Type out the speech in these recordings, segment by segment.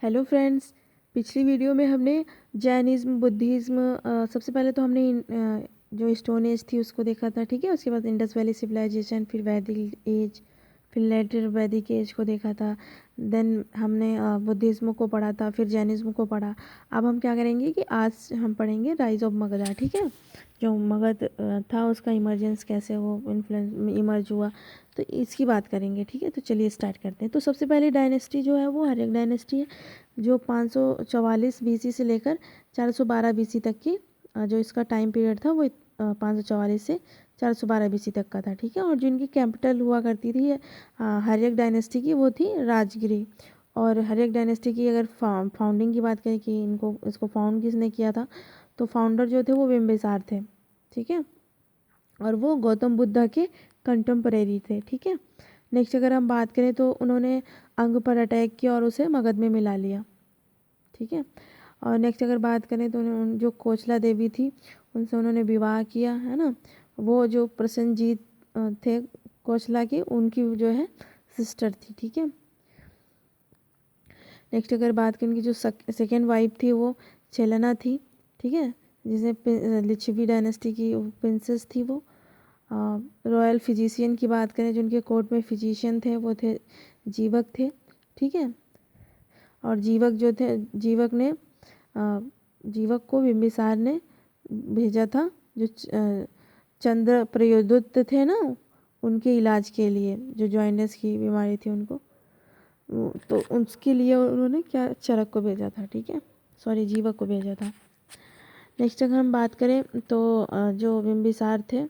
Hello friends, पिछली video में हमने जैनिज़्म, बुद्धिज़्म, सबसे पहले तो हमने जो स्टोन एज थी उसको देखा था, ठीक है। उसके बाद इंडस वैली सिविलाइजेशन, फिर वैदिक एज, फिर लेटर वैदिक एज को देखा था। देन हमने बुद्धिज़्म को पढ़ा था, फिर जैनिज़्म को पढ़ा। अब हम क्या करेंगे कि आज हम पढ़ेंगे राइज ऑफ मगध, ठीक है। जो मगध था उसका इमर्जेंस कैसे वो इन्फ्लुएंस इमर्ज हुआ, तो इसकी बात करेंगे, ठीक है। तो चलिए स्टार्ट करते हैं। तो सबसे पहले डायनेस्टी जो है वो हर्यक डायनेस्टी है, जो 544 बीसी से लेकर 412 बीसी तक की जो इसका टाइम पीरियड था वो 544 से 412 बीसी तक का था, ठीक है। और जो इनकी कैपिटल हुआ करती थी हर्यक डायनेस्टी की, वो थी राजगिरी। और हर्यक डायनेस्टी की अगर फाउंडिंग की बात करें कि इसको फाउंड किसने किया था, तो फाउंडर जो थे वो बिम्बिसार थे, ठीक है। और वो गौतम बुद्ध के कंटेम्परेरी थे, ठीक है। नेक्स्ट अगर हम बात करें तो उन्होंने अंग पर अटैक किया और उसे मगध में मिला लिया, ठीक है। और नेक्स्ट अगर बात करें तो जो कोचला देवी थी उनसे उन्होंने विवाह किया, है ना। वो जो प्रसन्नजीत थे कोचला की, उनकी जो है सिस्टर थी, ठीक है। नेक्स्ट अगर बात करें उनकी जो सेकेंड वाइफ थी वो छेलना थी, ठीक है, जिसे लिच्छवी डायनेस्टी की प्रिंसेस थी वो। रॉयल फिजिशियन की बात करें, जो उनके कोर्ट में फिजिशियन थे वो थे जीवक थे, ठीक है। और जीवक जो थे, जीवक को बिम्बिसार ने भेजा था, जो चंद्र प्रयोदुत थे ना, उनके इलाज के लिए, जो जॉइंटस की बीमारी थी उनको, तो उसके लिए उन्होंने क्या चरक को भेजा था, ठीक है, सॉरी जीवक को भेजा था। नेक्स्ट अगर हम बात करें तो जो बिम्बिसार थे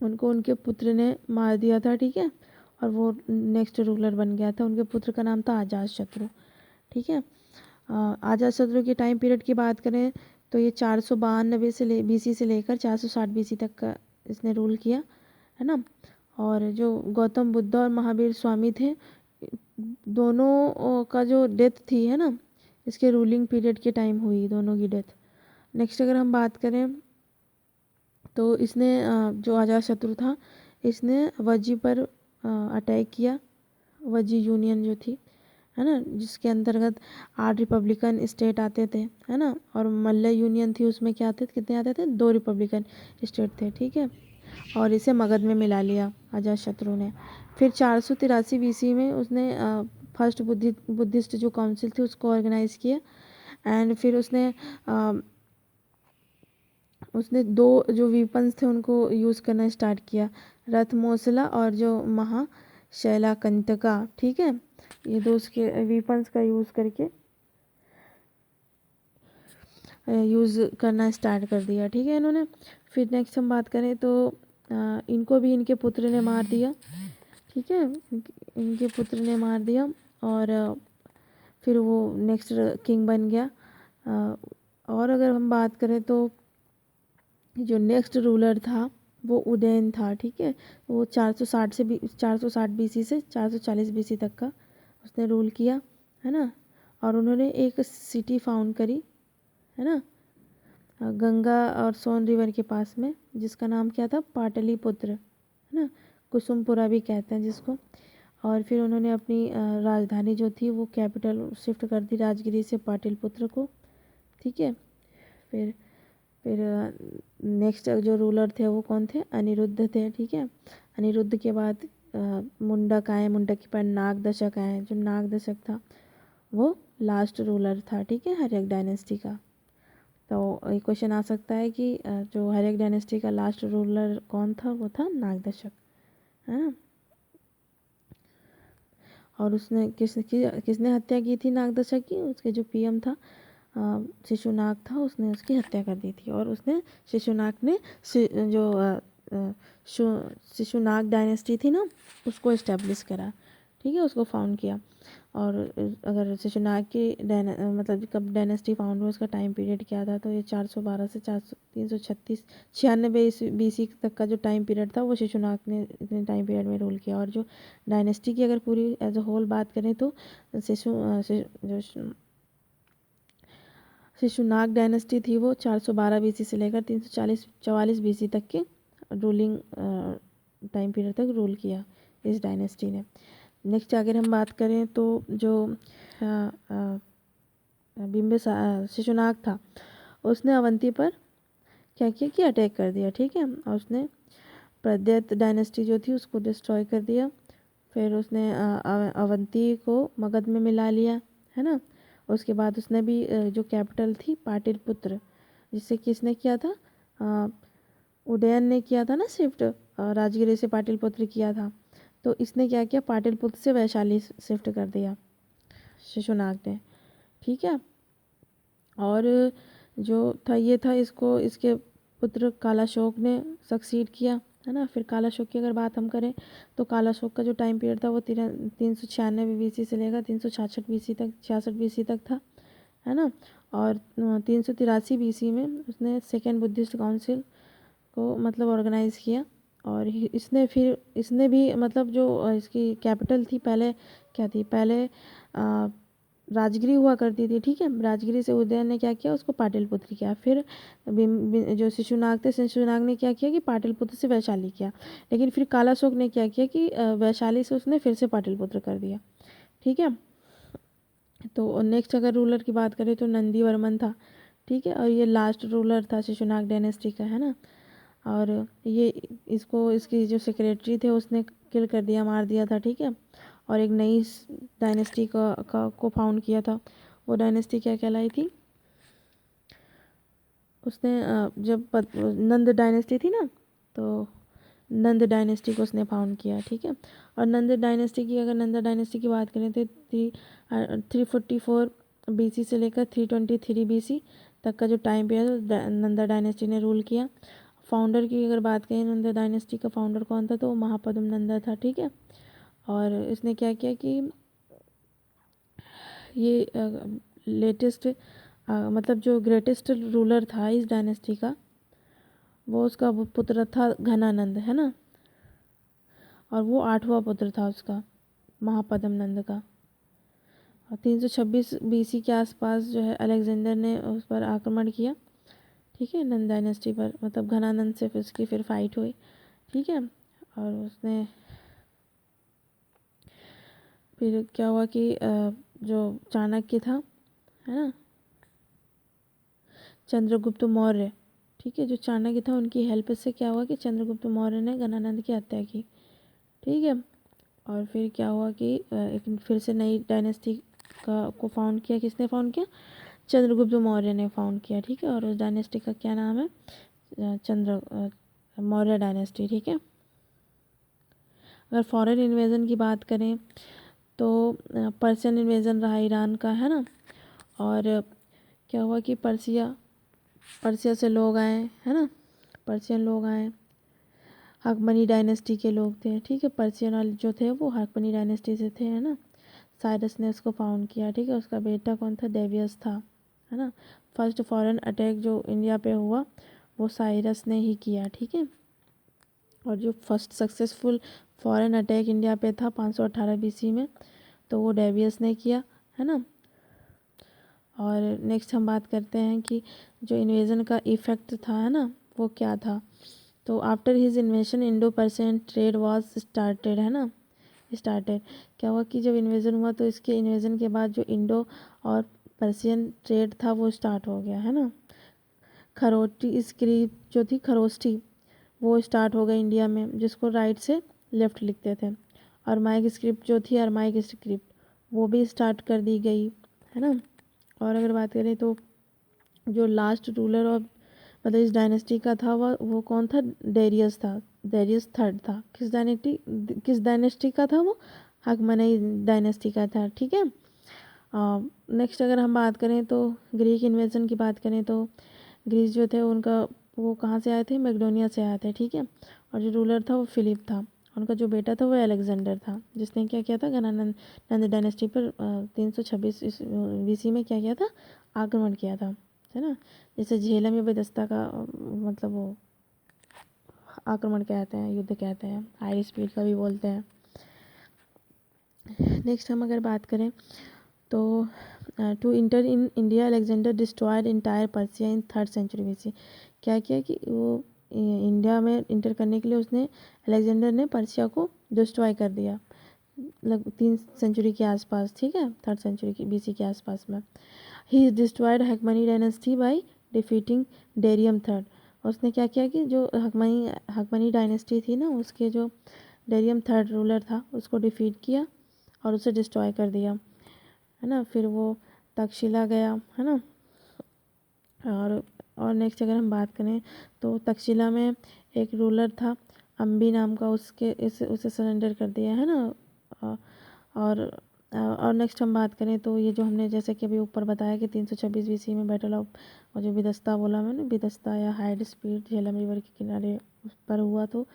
उनको उनके पुत्र ने मार दिया था, ठीक है। और वो नेक्स्ट रूलर बन गया था। उनके पुत्र का नाम था अजातशत्रु, ठीक है। अजातशत्रु के टाइम पीरियड की बात करें तो ये 492 से बीसी से लेकर 460 बीसी तक का इसने रूल किया, है ना। और जो गौतम बुद्ध और महावीर स्वामी थे, दोनों का जो डेथ थी, है ना, इसके रूलिंग पीरियड के टाइम हुई दोनों की डेथ। नेक्स्ट अगर हम बात करें तो इसने जो अजातशत्रु था, इसने वज्जी पर अटैक किया। वज्जी यूनियन जो थी, है ना, जिसके अंतर्गत 8 रिपब्लिकन स्टेट आते थे, है ना। और मल्ल यूनियन थी, उसमें क्या आते थे, कितने आते थे, 2 रिपब्लिकन स्टेट थे, ठीक है। और इसे मगध में मिला लिया अजातशत्रु ने। फिर 483 बीसी में उसने फर्स्ट बुद्धिस्ट जो काउंसिल थी उसको ऑर्गेनाइज किया। एंड फिर उसने 2 जो वीपन्स थे उनको यूज़ करना स्टार्ट किया, रथमोसला और जो महाशैलाकंतका, ठीक है। ये 2 उसके वीपन्स का यूज़ करके यूज़ करना स्टार्ट कर दिया, ठीक है, इन्होंने। फिर नेक्स्ट हम बात करें तो इनको भी इनके पुत्र ने मार दिया, ठीक है। इनके पुत्र ने मार दिया और फिर वो नेक्स्ट किंग बन गया। और अगर हम बात करें तो जो नेक्स्ट रूलर था वो उदयन था, ठीक है। वो 460 बीसी से 440 बीसी तक का उसने रूल किया, है ना। और उन्होंने एक सिटी फाउंड करी, है ना, गंगा और सोन रिवर के पास में, जिसका नाम क्या था, पाटलिपुत्र, है ना, कुसुमपुरा भी कहते हैं जिसको। और फिर उन्होंने अपनी राजधानी जो थी वो कैपिटल शिफ्ट कर दी राजगिरी से पाटलिपुत्र को, ठीक है। फिर फिर नेक्स्ट जो रूलर थे वो कौन थे, अनिरुद्ध थे, ठीक है। अनिरुद्ध के बाद मुंडक आए, मुंडक के बाद नागदशक आए। जो नागदशक था वो लास्ट रूलर था, ठीक है, हर्यक डायनेस्टी का। तो एक क्वेश्चन आ सकता है कि जो हर्यक डायनेस्टी का लास्ट रूलर कौन था, वो था नागदशक, है ना। और उसने किसने हत्या की थी नागदशक की, उसके जो पीएम था शिशुनाग था, उसने उसकी हत्या कर दी थी। और उसने शिशुनाग ने शिशुनाग डायनेस्टी थी ना, उसको इस्टेब्लिश करा, ठीक है, उसको फाउंड किया। और अगर शिशुनाग की मतलब कब डायनेस्टी फाउंड हुआ, उसका टाइम पीरियड क्या था, तो ये 412 से 396 बीसी तक का जो टाइम पीरियड था वो शिशुनाग ने इतने टाइम पीरियड में रूल किया। और जो डायनेस्टी की अगर पूरी एज अ होल बात करें तो शिशुनाग डायनेस्टी थी वो 412 बीसी से लेकर 344 बीसी तक के रूलिंग टाइम पीरियड तक रूल किया इस डायनेस्टी ने। नेक्स्ट अगर हम बात करें तो जो बिम्बिसार शिशुनाग था, उसने अवंती पर क्या किया कि अटैक कर दिया, ठीक है। और उसने प्रद्यत डायनेस्टी जो थी उसको डिस्ट्रॉय कर दिया। फिर उसने अवंती को मगध में मिला लिया, है ना। उसके बाद उसने भी जो कैपिटल थी पाटलिपुत्र, जिससे किसने किया था, उदयन ने किया था ना शिफ्ट, राजगिरी से पाटलिपुत्र किया था। तो इसने क्या किया, पाटलिपुत्र से वैशाली शिफ्ट कर दिया शिशुनाग ने, ठीक है। और जो था ये था, इसके पुत्र कालाशोक ने सक्सीड किया, है ना। फिर कालाशोक की अगर बात हम करें तो कालाशोक का जो टाइम पीरियड था वो 396 BC से लेकर 66 BC तक था, है ना। और 383 BC में उसने सेकेंड बुद्धिस्ट काउंसिल को मतलब ऑर्गेनाइज़ किया। और इसने भी मतलब जो इसकी कैपिटल थी पहले क्या थी, पहले राजगिरी हुआ करती थी, ठीक है। राजगिरी से उदयन ने क्या किया, उसको पाटलिपुत्र किया। फिर जो शिशुनाग थे, शिशुनाग ने क्या किया कि पाटलिपुत्र से वैशाली किया। लेकिन फिर कालाशोक ने क्या किया कि वैशाली से उसने फिर से पाटलिपुत्र कर दिया, ठीक है। तो नेक्स्ट अगर रूलर की बात करें तो नंदीवर्मन था, ठीक है। और ये लास्ट रूलर था शिशुनाग डायनेस्टी का, है ना। और ये इसकी जो सेक्रेटरी थे उसने किल कर दिया, मार दिया था, ठीक है। और एक नई डायनेस्टी को फाउंड किया था। वो डायनेस्टी क्या कहलाई थी, उसने जब नंद डायनेस्टी थी ना, तो नंद डायनेस्टी को उसने फाउंड किया, ठीक है। और नंद डायनेस्टी की बात करें तो 344 BC से लेकर 323 BC तक का जो टाइम पीरियड नंदा डायनेस्टी ने रूल किया। फाउंडर की अगर बात करें, नंदा डायनेस्टी का फाउंडर कौन था, तो महापद्म नंदा था, ठीक है। और इसने क्या किया कि ये लेटेस्ट मतलब जो ग्रेटेस्ट रूलर था इस डायनेस्टी का, वो उसका पुत्र था घनानंद, है ना। और वो 8वां पुत्र था उसका, महापद्म नंद का। और 326 BC के आसपास जो है अलेक्जेंडर ने उस पर आक्रमण किया, ठीक है, नंद डायनेस्टी पर। मतलब घनानंद से फिर फाइट हुई, ठीक है। और उसने फिर क्या हुआ कि जो चाणक्य था, है ना, चंद्रगुप्त मौर्य, ठीक है, जो चाणक्य था उनकी हेल्प से क्या हुआ कि चंद्रगुप्त मौर्य ने घनानंद की हत्या की, ठीक है। और फिर क्या हुआ कि एक फिर से नई डायनेस्टी को फाउंड किया, किसने फाउंड किया, चंद्रगुप्त मौर्य ने फाउंड किया, ठीक है। और उस डायनेस्टी का क्या नाम है, मौर्य डायनेस्टी, ठीक है। अगर फॉरेन इन्वेजन की बात करें तो पर्शियन इन्वेजन रहा ईरान का, है ना। और क्या हुआ कि पर्सिया से लोग आए, है ना, पर्शियन लोग आए, हकमनी डायनेस्टी के लोग थे, ठीक है। पर्शियन वाले जो थे वो हकमनी डायनेस्टी से थे, है ना। साइरस ने उसको फाउंड किया, ठीक है। उसका बेटा कौन था, डेवियस था, है ना। फर्स्ट फॉरेन अटैक जो इंडिया पे हुआ वो साइरस ने ही किया, ठीक है। और जो first successful foreign attack India पे था 518 BC में, तो वो डेवियस ने किया, है ना। और नेक्स्ट हम बात करते हैं कि जो इन्वेजन का इफ़ेक्ट था, है ना, वो क्या था। तो after his इन्वेशन Indo Persian trade was started, है ना, स्टार्टेड। क्या हुआ कि जब इन्वेजन हुआ तो इसके इन्वेजन के बाद जो इंडो और पर्शियन ट्रेड था वो स्टार्ट हो गया, है ना। खरोटी स्क्रिप्ट जो थी, खरोष्ठी, वो स्टार्ट हो गई इंडिया में, जिसको राइट से लेफ़्ट लिखते थे। और माइक स्क्रिप्ट जो थी, अरमाइक स्क्रिप्ट, वो भी स्टार्ट कर दी गई, है ना। और अगर बात करें तो जो लास्ट रूलर ऑफ मतलब इस डायनेस्टी का था वो कौन था, डेरियस था, डेरियस थर्ड था। किस डायनेस्टी का था वो, हकमनी डायनेस्टी का था, ठीक है। नेक्स्ट अगर हम बात करें तो ग्रीक इन्वेजन की बात करें तो ग्रीस जो थे उनका वो कहाँ से आए थे, मैकेडोनिया से आए थे, ठीक है। और जो रूलर था वो फिलिप था। उनका जो बेटा था वो अलेक्जेंडर था, जिसने क्या किया था, नंद डायनेस्टी पर 326 BC में क्या किया था, आक्रमण किया था, है ना। जैसे झेलम या बेदस्ता का मतलब वो आक्रमण कहते हैं, युद्ध कहते हैं, हाई स्पीड का भी बोलते हैं। नेक्स्ट हम अगर बात करें तो to enter in India Alexander destroyed entire Persia in 3rd century BC। क्या किया कि वो इंडिया में इंटर करने के लिए उसने अलेक्जेंडर ने पर्सिया को डिस्ट्रॉय कर दिया, लगभग 3 सेंचुरी के आसपास, ठीक है, 3rd सेंचुरी की BC के आसपास में। ही डिस्ट्रॉयड हकमनी dynasty by defeating Darius third. और उसने क्या किया कि जो हकमनी डायनेस्टी थी ना, उसके जो डेरियम थर्ड रूलर था उसको डिफीट किया और उसे डिस्ट्रॉय कर दिया, है ना। फिर वो तक्षशिला गया, है ना। और नेक्स्ट अगर हम बात करें तो तक्षशिला में एक रूलर था अम्बी नाम का, उसे सरेंडर कर दिया, है ना। अ, और नेक्स्ट हम बात करें तो ये जो हमने जैसे कि अभी ऊपर बताया कि 326 BC में बैटल ऑफ, और जो बिदस्ता बोला मैंने, बिदस्ता या हाइड स्पीड झेलम रिवर के किनारे उस पर हुआ, तो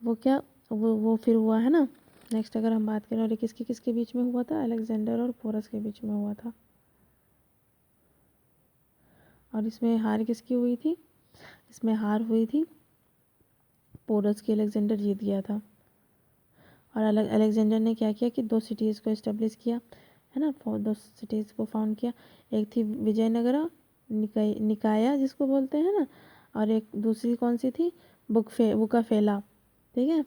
वो क्या, वो फिर हुआ, है ना। नेक्स्ट अगर हम बात करें, और ये किसके बीच में हुआ था, अलेक्जेंडर और पोरस के बीच में हुआ था। और इसमें हार किसकी हुई थी, इसमें हार हुई थी पोरस की, अलेक्जेंडर जीत गया था। और अलेक्जेंडर ने क्या किया कि 2 सिटीज़ को इस्टेब्लिश किया, है ना, 2 सिटीज़ को फाउंड किया। एक थी विजयनगरा निकाया जिसको बोलते हैं ना, और एक दूसरी कौन सी थी, बुकाफेला, ठीक है।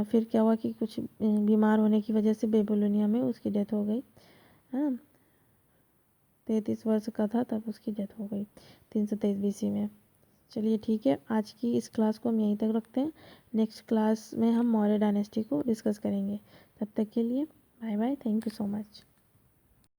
फिर क्या हुआ कि कुछ बीमार होने की वजह से बेबीलोनिया में उसकी डेथ हो गई, है ना। 33 वर्ष का था तब उसकी डेथ हो गई 323 BC में। चलिए ठीक है, आज की इस क्लास को हम यहीं तक रखते हैं। नेक्स्ट क्लास में हम मौर्य डायनेस्टी को डिस्कस करेंगे। तब तक के लिए bye bye, thank you so much.